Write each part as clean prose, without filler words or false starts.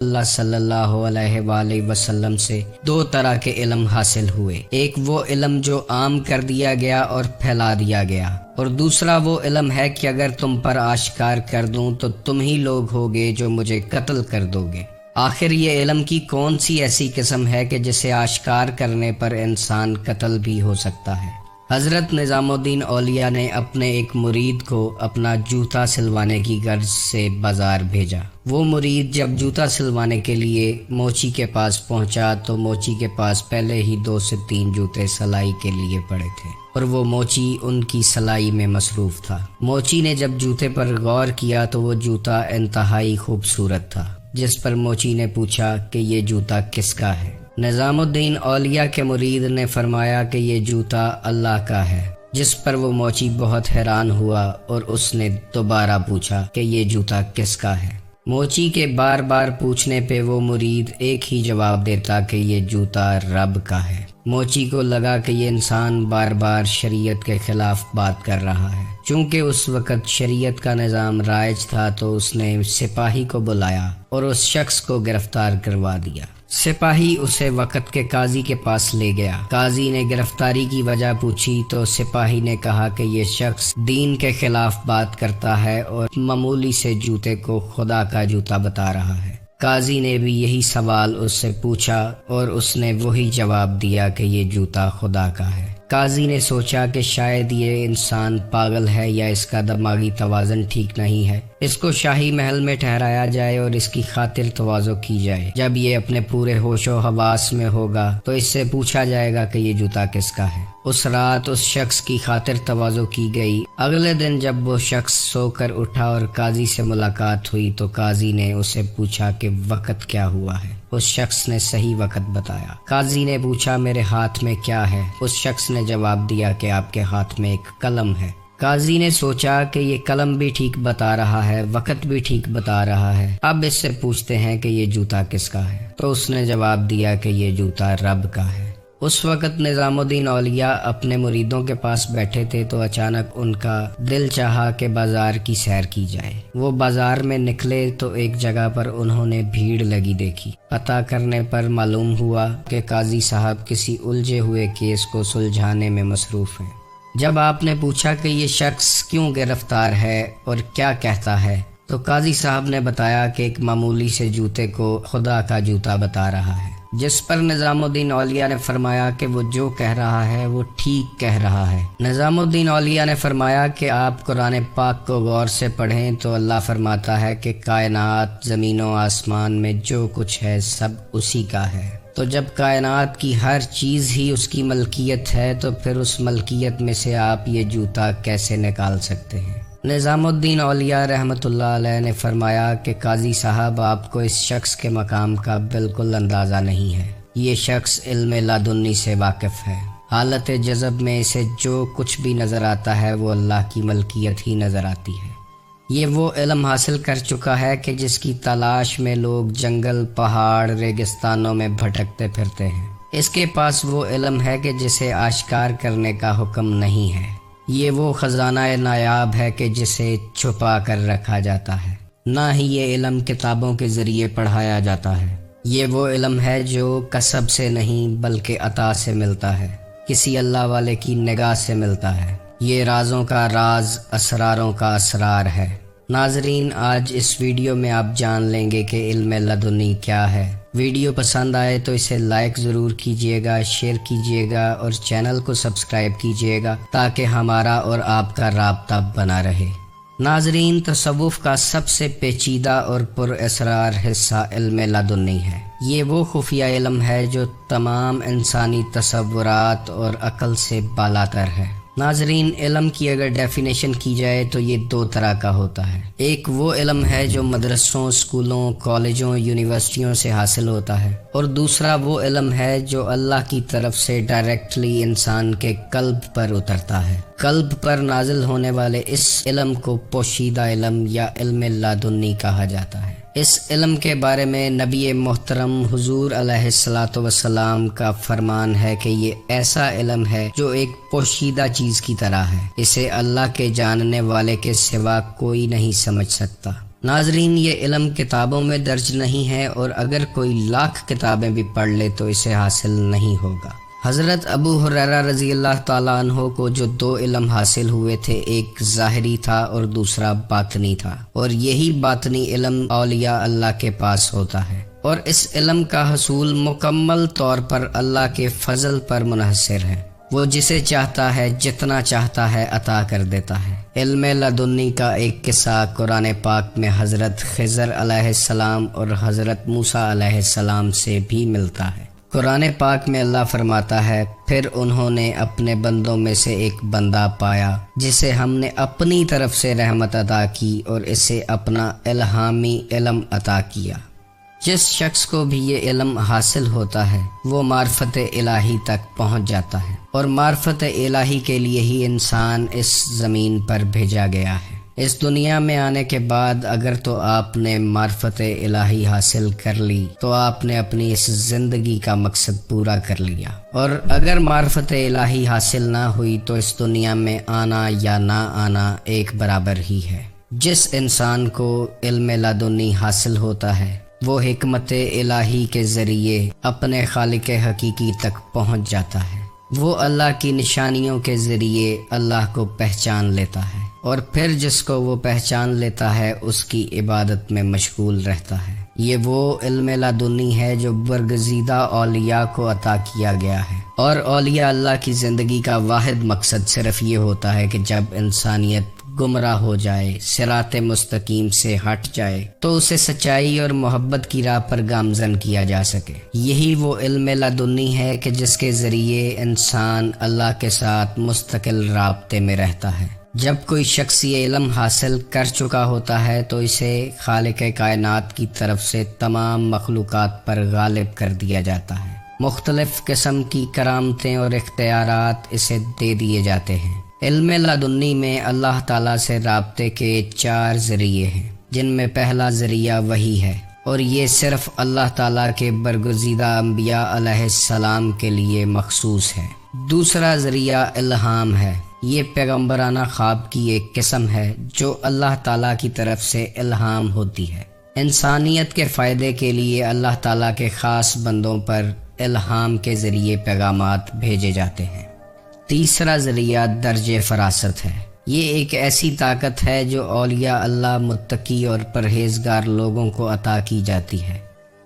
اللہ صلی اللہ علیہ وآلہ وسلم سے دو طرح کے علم حاصل ہوئے، ایک وہ علم جو عام کر دیا گیا اور پھیلا دیا گیا، اور دوسرا وہ علم ہے کہ اگر تم پر آشکار کر دوں تو تم ہی لوگ ہوگے جو مجھے قتل کر دو گے۔ آخر یہ علم کی کون سی ایسی قسم ہے کہ جسے آشکار کرنے پر انسان قتل بھی ہو سکتا ہے؟ حضرت نظام الدین اولیاء نے اپنے ایک مرید کو اپنا جوتا سلوانے کی غرض سے بازار بھیجا۔ وہ مرید جب جوتا سلوانے کے لیے موچی کے پاس پہنچا تو موچی کے پاس پہلے ہی 2 سے 3 جوتے سلائی کے لیے پڑے تھے اور وہ موچی ان کی سلائی میں مصروف تھا۔ موچی نے جب جوتے پر غور کیا تو وہ جوتا انتہائی خوبصورت تھا، جس پر موچی نے پوچھا کہ یہ جوتا کس کا ہے؟ نظام الدین اولیاء کے مرید نے فرمایا کہ یہ جوتا اللہ کا ہے، جس پر وہ موچی بہت حیران ہوا اور اس نے دوبارہ پوچھا کہ یہ جوتا کس کا ہے؟ موچی کے بار بار پوچھنے پہ وہ مرید ایک ہی جواب دیتا کہ یہ جوتا رب کا ہے۔ موچی کو لگا کہ یہ انسان بار بار شریعت کے خلاف بات کر رہا ہے۔ چونکہ اس وقت شریعت کا نظام رائج تھا تو اس نے سپاہی کو بلایا اور اس شخص کو گرفتار کروا دیا۔ سپاہی اسے وقت کے قاضی کے پاس لے گیا۔ قاضی نے گرفتاری کی وجہ پوچھی تو سپاہی نے کہا کہ یہ شخص دین کے خلاف بات کرتا ہے اور معمولی سے جوتے کو خدا کا جوتا بتا رہا ہے۔ قاضی نے بھی یہی سوال اس سے پوچھا اور اس نے وہی جواب دیا کہ یہ جوتا خدا کا ہے۔ قاضی نے سوچا کہ شاید یہ انسان پاگل ہے یا اس کا دماغی توازن ٹھیک نہیں ہے، اس کو شاہی محل میں ٹھہرایا جائے اور اس کی خاطر تواضع کی جائے۔ جب یہ اپنے پورے ہوش و حواس میں ہوگا تو اس سے پوچھا جائے گا کہ یہ جوتا کس کا ہے۔ اس رات اس شخص کی خاطر تواضع کی گئی۔ اگلے دن جب وہ شخص سو کر اٹھا اور قاضی سے ملاقات ہوئی تو قاضی نے اسے پوچھا کہ وقت کیا ہوا ہے؟ اس شخص نے صحیح وقت بتایا۔ قاضی نے پوچھا میرے ہاتھ میں کیا ہے؟ اس شخص نے جواب دیا کہ آپ کے ہاتھ میں ایک قلم ہے۔ قاضی نے سوچا کہ یہ قلم بھی ٹھیک بتا رہا ہے، وقت بھی ٹھیک بتا رہا ہے، اب اس سے پوچھتے ہیں کہ یہ جوتا کس کا ہے؟ تو اس نے جواب دیا کہ یہ جوتا رب کا ہے۔ اس وقت نظام الدین اولیاء اپنے مریدوں کے پاس بیٹھے تھے تو اچانک ان کا دل چاہا کہ بازار کی سیر کی جائے۔ وہ بازار میں نکلے تو ایک جگہ پر انہوں نے بھیڑ لگی دیکھی۔ پتہ کرنے پر معلوم ہوا کہ قاضی صاحب کسی الجھے ہوئے کیس کو سلجھانے میں مصروف ہیں۔ جب آپ نے پوچھا کہ یہ شخص کیوں گرفتار ہے اور کیا کہتا ہے تو قاضی صاحب نے بتایا کہ ایک معمولی سے جوتے کو خدا کا جوتا بتا رہا ہے، جس پر نظام الدین اولیاء نے فرمایا کہ وہ جو کہہ رہا ہے وہ ٹھیک کہہ رہا ہے۔ نظام الدین اولیاء نے فرمایا کہ آپ قرآن پاک کو غور سے پڑھیں تو اللہ فرماتا ہے کہ کائنات، زمین و آسمان میں جو کچھ ہے سب اسی کا ہے۔ تو جب کائنات کی ہر چیز ہی اس کی ملکیت ہے تو پھر اس ملکیت میں سے آپ یہ جوتا کیسے نکال سکتے ہیں؟ نظام الدین اولیاء رحمۃ اللہ علیہ نے فرمایا کہ قاضی صاحب آپ کو اس شخص کے مقام کا بالکل اندازہ نہیں ہے۔ یہ شخص علم لدنی سے واقف ہے۔ حالت جذب میں اسے جو کچھ بھی نظر آتا ہے وہ اللہ کی ملکیت ہی نظر آتی ہے۔ یہ وہ علم حاصل کر چکا ہے کہ جس کی تلاش میں لوگ جنگل، پہاڑ، ریگستانوں میں بھٹکتے پھرتے ہیں۔ اس کے پاس وہ علم ہے کہ جسے آشکار کرنے کا حکم نہیں ہے۔ یہ وہ خزانہ نایاب ہے کہ جسے چھپا کر رکھا جاتا ہے، نہ ہی یہ علم کتابوں کے ذریعے پڑھایا جاتا ہے۔ یہ وہ علم ہے جو کسب سے نہیں بلکہ عطا سے ملتا ہے، کسی اللہ والے کی نگاہ سے ملتا ہے۔ یہ رازوں کا راز، اسراروں کا اسرار ہے۔ ناظرین، آج اس ویڈیو میں آپ جان لیں گے کہ علم لدنی کیا ہے۔ ویڈیو پسند آئے تو اسے لائک ضرور کیجیے گا، شیئر کیجیے گا اور چینل کو سبسکرائب کیجیے گا تاکہ ہمارا اور آپ کا رابطہ بنا رہے۔ ناظرین، تصوف کا سب سے پیچیدہ اور پر اسرار حصہ علم لدنی ہے۔ یہ وہ خفیہ علم ہے جو تمام انسانی تصورات اور عقل سے بالاتر ہے۔ ناظرین، علم کی اگر ڈیفینیشن کی جائے تو یہ 2 طرح کا ہوتا ہے۔ ایک وہ علم ہے جو مدرسوں، اسکولوں، کالجوں، یونیورسٹیوں سے حاصل ہوتا ہے، اور دوسرا وہ علم ہے جو اللہ کی طرف سے ڈائریکٹلی انسان کے قلب پر اترتا ہے۔ قلب پر نازل ہونے والے اس علم کو پوشیدہ علم یا علم لدنی کہا جاتا ہے۔ اس علم کے بارے میں نبی محترم حضور علیہ الصلاۃ والسلام کا فرمان ہے کہ یہ ایسا علم ہے جو ایک پوشیدہ چیز کی طرح ہے، اسے اللہ کے جاننے والے کے سوا کوئی نہیں سمجھ سکتا۔ ناظرین، یہ علم کتابوں میں درج نہیں ہے، اور اگر کوئی لاکھ کتابیں بھی پڑھ لے تو اسے حاصل نہیں ہوگا۔ حضرت ابو ہریرہ رضی اللہ تعالیٰ عنہ کو جو 2 علم حاصل ہوئے تھے، ایک ظاہری تھا اور دوسرا باطنی تھا، اور یہی باطنی علم اولیاء اللہ کے پاس ہوتا ہے، اور اس علم کا حصول مکمل طور پر اللہ کے فضل پر منحصر ہے۔ وہ جسے چاہتا ہے جتنا چاہتا ہے عطا کر دیتا ہے۔ علم لدنی کا ایک قصہ قرآن پاک میں حضرت خضر علیہ السلام اور حضرت موسیٰ علیہ السلام سے بھی ملتا ہے۔ قرآن پاک میں اللہ فرماتا ہے، پھر انہوں نے اپنے بندوں میں سے ایک بندہ پایا جسے ہم نے اپنی طرف سے رحمت عطا کی اور اسے اپنا الہامی علم عطا کیا۔ جس شخص کو بھی یہ علم حاصل ہوتا ہے وہ معرفت الہی تک پہنچ جاتا ہے، اور معرفت الہی کے لیے ہی انسان اس زمین پر بھیجا گیا ہے۔ اس دنیا میں آنے کے بعد اگر تو آپ نے معرفت الہی حاصل کر لی تو آپ نے اپنی اس زندگی کا مقصد پورا کر لیا، اور اگر معرفت الہی حاصل نہ ہوئی تو اس دنیا میں آنا یا نہ آنا ایک برابر ہی ہے۔ جس انسان کو علم لدنی حاصل ہوتا ہے وہ حکمت الہی کے ذریعے اپنے خالق حقیقی تک پہنچ جاتا ہے۔ وہ اللہ کی نشانیوں کے ذریعے اللہ کو پہچان لیتا ہے، اور پھر جس کو وہ پہچان لیتا ہے اس کی عبادت میں مشغول رہتا ہے۔ یہ وہ علم لدنی ہے جو برگزیدہ اولیاء کو عطا کیا گیا ہے، اور اولیاء اللہ کی زندگی کا واحد مقصد صرف یہ ہوتا ہے کہ جب انسانیت گمراہ ہو جائے، صراط مستقیم سے ہٹ جائے، تو اسے سچائی اور محبت کی راہ پر گامزن کیا جا سکے۔ یہی وہ علم لدنی ہے کہ جس کے ذریعے انسان اللہ کے ساتھ مستقل رابطے میں رہتا ہے۔ جب کوئی شخص یہ علم حاصل کر چکا ہوتا ہے تو اسے خالق کائنات کی طرف سے تمام مخلوقات پر غالب کر دیا جاتا ہے۔ مختلف قسم کی کرامتیں اور اختیارات اسے دے دیے جاتے ہیں۔ علم لدنی میں اللہ تعالیٰ سے رابطے کے 4 ذریعے ہیں، جن میں پہلا ذریعہ وحی ہے، اور یہ صرف اللہ تعالیٰ کے برگزیدہ انبیاء علیہ السلام کے لیے مخصوص ہے۔ دوسرا ذریعہ الہام ہے۔ یہ پیغمبرانہ خواب کی ایک قسم ہے جو اللہ تعالیٰ کی طرف سے الہام ہوتی ہے۔ انسانیت کے فائدے کے لیے اللہ تعالیٰ کے خاص بندوں پر الہام کے ذریعے پیغامات بھیجے جاتے ہیں۔ تیسرا ذریعہ درج فراست ہے۔ یہ ایک ایسی طاقت ہے جو اولیاء اللہ، متقی اور پرہیزگار لوگوں کو عطا کی جاتی ہے۔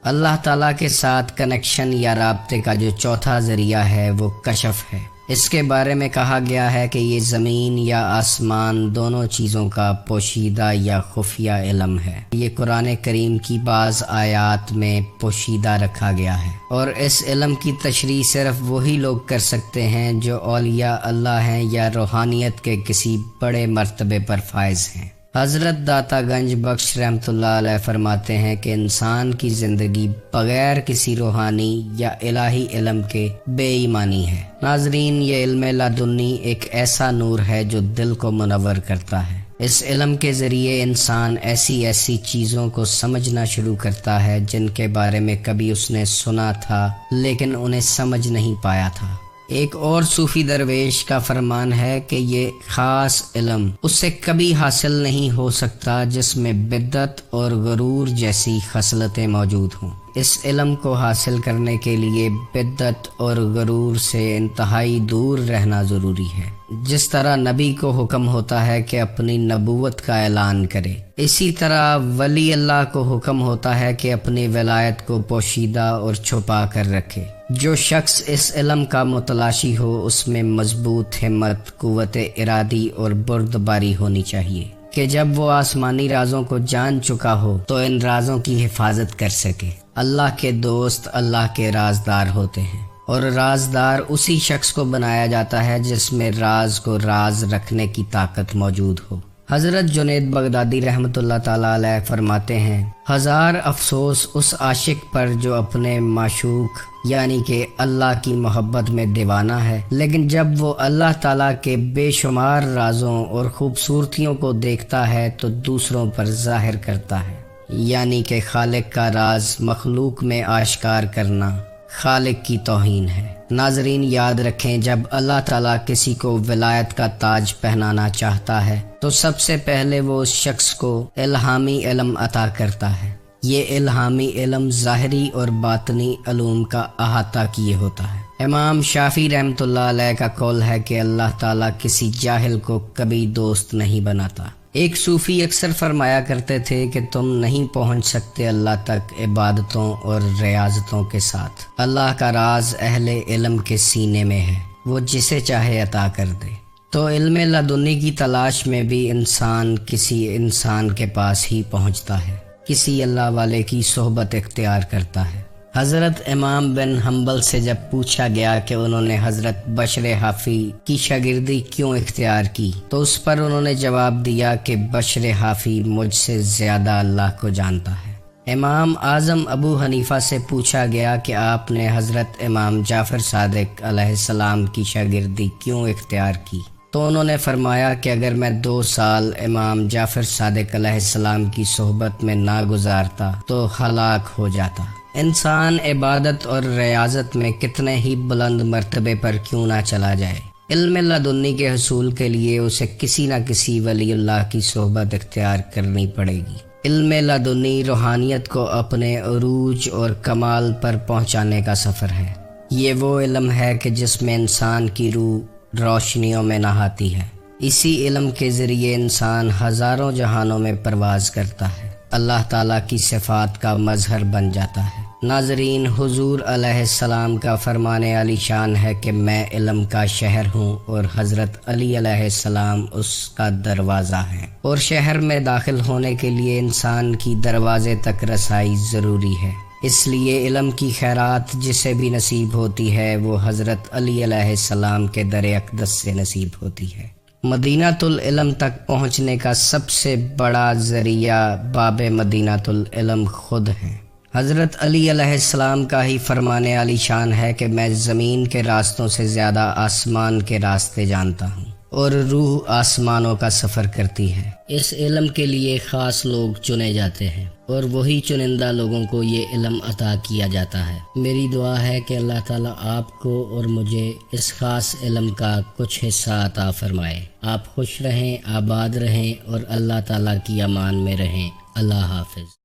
اللہ تعالیٰ کے ساتھ کنیکشن یا رابطے کا جو چوتھا ذریعہ ہے وہ کشف ہے۔ اس کے بارے میں کہا گیا ہے کہ یہ زمین یا آسمان دونوں چیزوں کا پوشیدہ یا خفیہ علم ہے۔ یہ قرآن کریم کی بعض آیات میں پوشیدہ رکھا گیا ہے، اور اس علم کی تشریح صرف وہی لوگ کر سکتے ہیں جو اولیاء اللہ ہیں یا روحانیت کے کسی بڑے مرتبے پر فائز ہیں۔ حضرت داتا گنج بخش رحمۃ اللہ علیہ فرماتے ہیں کہ انسان کی زندگی بغیر کسی روحانی یا الہی علم کے بے ایمانی ہے۔ ناظرین، یہ علم لدنی ایک ایسا نور ہے جو دل کو منور کرتا ہے۔ اس علم کے ذریعے انسان ایسی چیزوں کو سمجھنا شروع کرتا ہے جن کے بارے میں کبھی اس نے سنا تھا لیکن انہیں سمجھ نہیں پایا تھا۔ ایک اور صوفی درویش کا فرمان ہے کہ یہ خاص علم اس سے کبھی حاصل نہیں ہو سکتا جس میں بدعت اور غرور جیسی خصلتیں موجود ہوں۔ اس علم کو حاصل کرنے کے لیے بدعت اور غرور سے انتہائی دور رہنا ضروری ہے۔ جس طرح نبی کو حکم ہوتا ہے کہ اپنی نبوت کا اعلان کرے، اسی طرح ولی اللہ کو حکم ہوتا ہے کہ اپنی ولایت کو پوشیدہ اور چھپا کر رکھے۔ جو شخص اس علم کا متلاشی ہو اس میں مضبوط ہمت، قوت ارادی اور بردباری ہونی چاہیے کہ جب وہ آسمانی رازوں کو جان چکا ہو تو ان رازوں کی حفاظت کر سکے۔ اللہ کے دوست اللہ کے رازدار ہوتے ہیں، اور رازدار اسی شخص کو بنایا جاتا ہے جس میں راز کو راز رکھنے کی طاقت موجود ہو۔ حضرت جنید بغدادی رحمۃ اللہ تعالیٰ علیہ فرماتے ہیں، ہزار افسوس اس عاشق پر جو اپنے معشوق یعنی کہ اللہ کی محبت میں دیوانہ ہے، لیکن جب وہ اللہ تعالیٰ کے بے شمار رازوں اور خوبصورتیوں کو دیکھتا ہے تو دوسروں پر ظاہر کرتا ہے، یعنی کہ خالق کا راز مخلوق میں آشکار کرنا، خالق کی توہین ہے۔ ناظرین یاد رکھیں، جب اللہ تعالیٰ کسی کو ولایت کا تاج پہنانا چاہتا ہے تو سب سے پہلے وہ اس شخص کو الہامی علم عطا کرتا ہے۔ یہ الہامی علم ظاہری اور باطنی علوم کا احاطہ کیے ہوتا ہے۔ امام شافعی رحمۃ اللہ علیہ کا قول ہے کہ اللہ تعالیٰ کسی جاہل کو کبھی دوست نہیں بناتا۔ ایک صوفی اکثر فرمایا کرتے تھے کہ تم نہیں پہنچ سکتے اللہ تک عبادتوں اور ریاضتوں کے ساتھ۔ اللہ کا راز اہل علم کے سینے میں ہے، وہ جسے چاہے عطا کر دے۔ تو علم لدنی کی تلاش میں بھی انسان کسی انسان کے پاس ہی پہنچتا ہے، کسی اللہ والے کی صحبت اختیار کرتا ہے۔ حضرت امام بن حنبل سے جب پوچھا گیا کہ انہوں نے حضرت بشر حافی کی شاگردی کیوں اختیار کی تو اس پر انہوں نے جواب دیا کہ بشر حافی مجھ سے زیادہ اللہ کو جانتا ہے۔ امام اعظم ابو حنیفہ سے پوچھا گیا کہ آپ نے حضرت امام جعفر صادق علیہ السلام کی شاگردی کیوں اختیار کی تو انہوں نے فرمایا کہ اگر میں 2 سال امام جعفر صادق علیہ السلام کی صحبت میں نہ گزارتا تو ہلاک ہو جاتا۔ انسان عبادت اور ریاضت میں کتنے ہی بلند مرتبے پر کیوں نہ چلا جائے، علم لدنی کے حصول کے لیے اسے کسی نہ کسی ولی اللہ کی صحبت اختیار کرنی پڑے گی۔ علم لدنی روحانیت کو اپنے عروج اور کمال پر پہنچانے کا سفر ہے۔ یہ وہ علم ہے کہ جس میں انسان کی روح روشنیوں میں نہاتی ہے۔ اسی علم کے ذریعے انسان ہزاروں جہانوں میں پرواز کرتا ہے، اللہ تعالیٰ کی صفات کا مظہر بن جاتا ہے۔ ناظرین، حضور علیہ السلام کا فرمان علی شان ہے کہ میں علم کا شہر ہوں اور حضرت علی علیہ السلام اس کا دروازہ ہے، اور شہر میں داخل ہونے کے لیے انسان کی دروازے تک رسائی ضروری ہے۔ اس لیے علم کی خیرات جسے بھی نصیب ہوتی ہے وہ حضرت علی علیہ السلام کے در اقدس سے نصیب ہوتی ہے۔ مدینۃ العلم تک پہنچنے کا سب سے بڑا ذریعہ باب مدینۃ العلم خود ہے۔ حضرت علی علیہ السلام کا ہی فرمان علی شان ہے کہ میں زمین کے راستوں سے زیادہ آسمان کے راستے جانتا ہوں، اور روح آسمانوں کا سفر کرتی ہے۔ اس علم کے لیے خاص لوگ چنے جاتے ہیں اور وہی چنندہ لوگوں کو یہ علم عطا کیا جاتا ہے۔ میری دعا ہے کہ اللہ تعالیٰ آپ کو اور مجھے اس خاص علم کا کچھ حصہ عطا فرمائے۔ آپ خوش رہیں، آباد رہیں اور اللہ تعالیٰ کی امان میں رہیں۔ اللہ حافظ۔